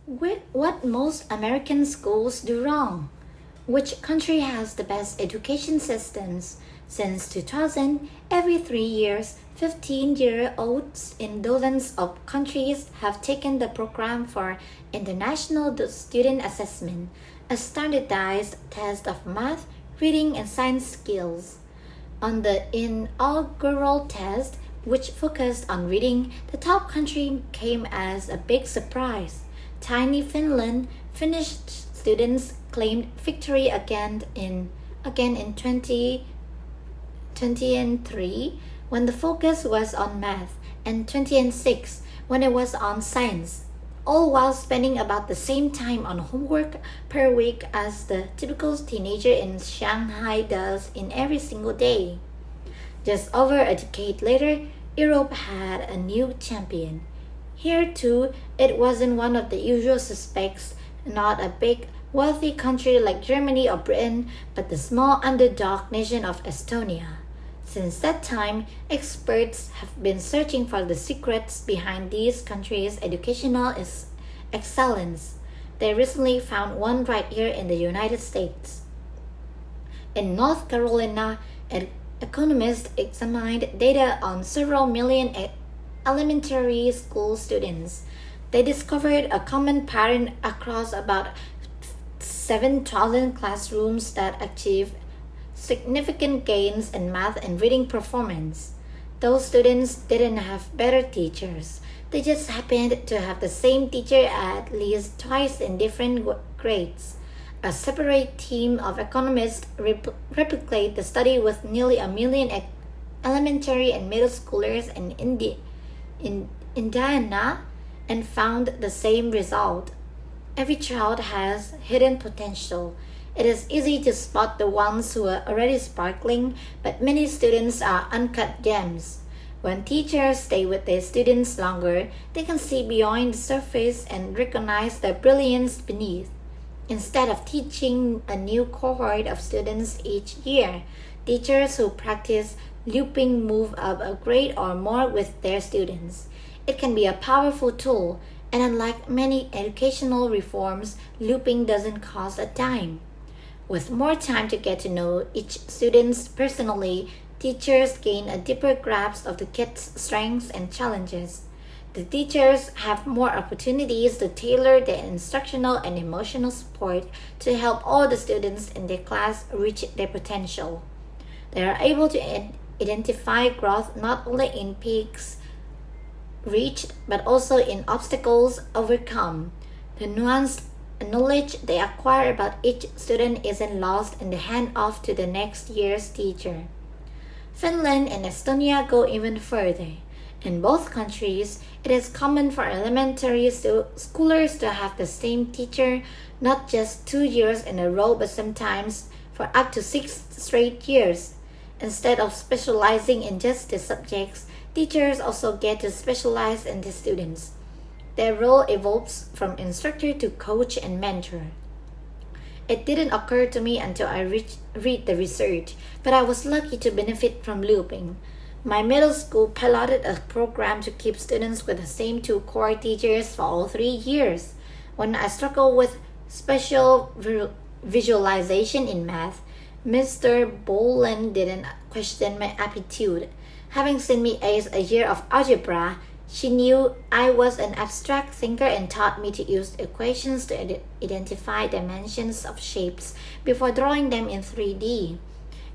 What most American schools do wrong? Which country has the best education systems? Since 2000, every 3 years, 15-year-olds in dozens of countries have taken the program for International Student Assessment, a standardized test of math, reading, and science skills. On the inaugural test, which focused on reading, the top country came as a big surprise. Tiny Finland finished students claimed victory again in 2003 when the focus was on math, and 2006 when it was on science, all while spending about the same time on homework per week as the typical teenager in Shanghai does in every single day. Just over a decade later, Europe had a new champion. Here too, it wasn't one of the usual suspects, not a big, wealthy country like Germany or Britain, but the small underdog nation of Estonia. Since that time, experts have been searching for the secrets behind these countries' educational excellence. They recently found one right here in the United States. In North Carolina, economists examined data on several million elementary school students. They discovered a common pattern across about 7,000 classrooms that achieved significant gains in math and reading performance. Those students didn't have better teachers. They just happened to have the same teacher at least twice in different grades. A separate team of economists replicated the study with nearly a million elementary and middle schoolers in Indiana and found the same result. Every child has hidden potential. It is easy to spot the ones who are already sparkling, but many students are uncut gems. When teachers stay with their students longer, they can see beyond the surface and recognize the brilliance beneath. Instead of teaching a new cohort of students each year, teachers who practice looping move up a grade or more with their students. It can be a powerful tool, and unlike many educational reforms, looping doesn't cost a dime. With more time to get to know each student personally, teachers gain a deeper grasp of the kids' strengths and challenges. The teachers have more opportunities to tailor their instructional and emotional support to help all the students in their class reach their potential. They are able to identify growth not only in peaks reached but also in obstacles overcome. The nuanced knowledge they acquire about each student isn't lost in the handoff to the next year's teacher. Finland and Estonia go even further. In both countries, it is common for elementary schoolers to have the same teacher not just 2 years in a row but sometimes for up to 6 straight years. Instead of specializing in just the subjects, teachers also get to specialize in the students. Their role evolves from instructor to coach and mentor. It didn't occur to me until I read the research, but I was lucky to benefit from looping. My middle school piloted a program to keep students with the same 2 core teachers for all 3 years. When I struggled with special visualization in math, Mr. Boland didn't question my aptitude. Having seen me ace a year of algebra, she knew I was an abstract thinker and taught me to use equations to identify dimensions of shapes before drawing them in 3D.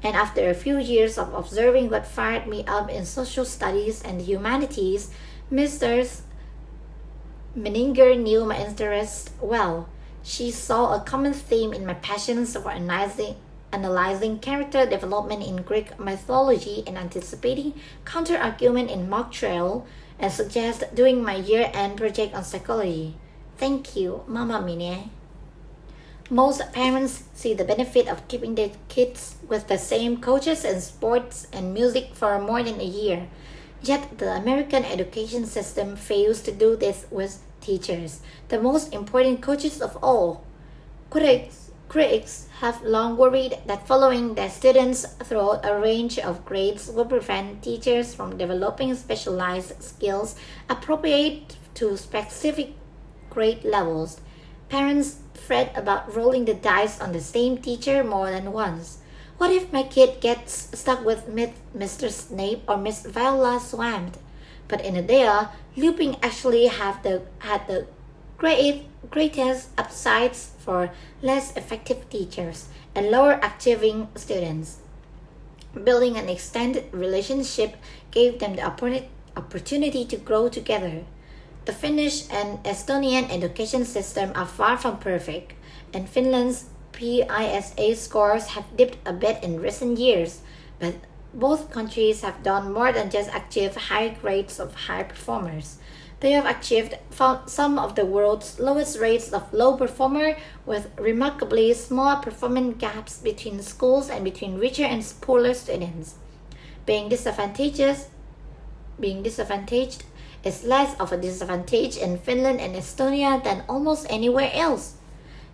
And after a few years of observing what fired me up in social studies and the humanities, Mrs. Meninger knew my interests well. She saw a common theme in my passions for analyzing character development in Greek mythology and anticipating counter-argument in mock trial, and suggest doing my year-end project on psychology. Thank you, Mama Mine. Most parents see the benefit of keeping their kids with the same coaches in sports and music for more than a year. Yet the American education system fails to do this with teachers, the most important coaches of all. Critics have long worried that following their students through a range of grades will prevent teachers from developing specialized skills appropriate to specific grade levels. Parents fret about rolling the dice on the same teacher more than once. What if my kid gets stuck with Mr. Snape or Miss Viola Swamped? But in idea, looping actually had the greatest upsides for less effective teachers and lower achieving students. Building an extended relationship gave them the opportunity to grow together. The Finnish and Estonian education system are far from perfect, and Finland's PISA scores have dipped a bit in recent years, but both countries have done more than just achieve high grades of high performers. They have achieved some of the world's lowest rates of low performer with remarkably small performance gaps between schools and between richer and poorer students. Being disadvantaged is less of a disadvantage in Finland and Estonia than almost anywhere else.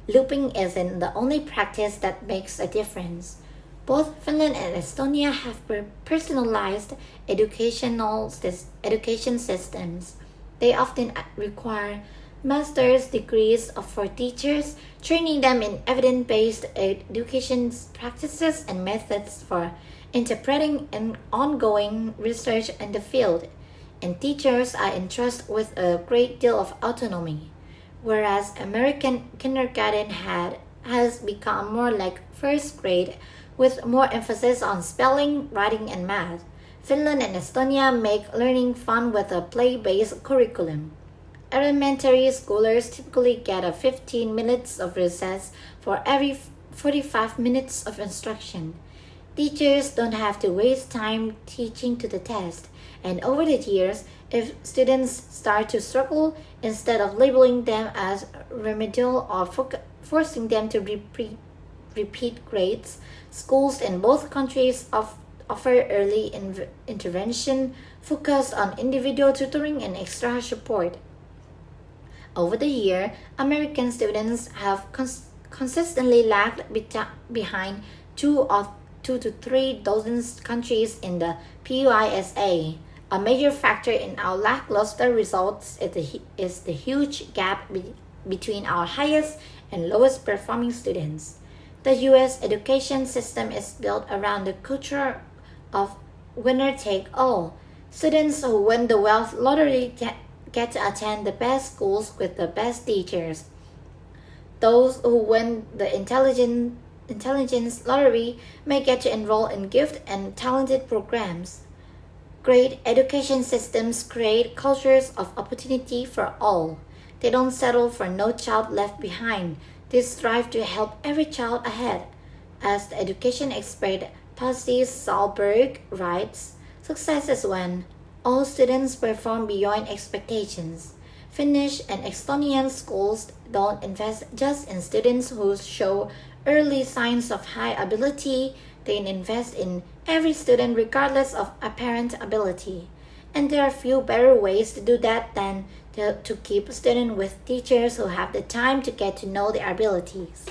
Looping isn't the only practice that makes a difference. Both Finland and Estonia have personalized education systems. They often require master's degrees for teachers, training them in evidence-based education practices and methods for interpreting and ongoing research in the field. And teachers are entrusted with a great deal of autonomy, whereas American kindergarten has become more like first grade with more emphasis on spelling, writing, and math. Finland and Estonia make learning fun with a play-based curriculum. Elementary schoolers typically get a 15 minutes of recess for every 45 minutes of instruction. Teachers don't have to waste time teaching to the test, and over the years, if students start to struggle, instead of labeling them as remedial or forcing them to repeat grades, schools in both countries offer early intervention focused on individual tutoring and extra support. Over the year, American students have consistently lagged behind two to three dozen countries in the PISA. A major factor in our lackluster results is the huge gap between our highest and lowest performing students. The US education system is built around the culture of winner take all. Students who win the wealth lottery get to attend the best schools with the best teachers. Those who win the intelligence lottery may get to enroll in gifted and talented programs. Great education systems create cultures of opportunity for all. They don't settle for no child left behind. They strive to help every child ahead. As the education expert Pasi Sahlberg writes, success is when all students perform beyond expectations. Finnish and Estonian schools don't invest just in students who show early signs of high ability. They invest in every student regardless of apparent ability. And there are few better ways to do that than to keep students with teachers who have the time to get to know their abilities.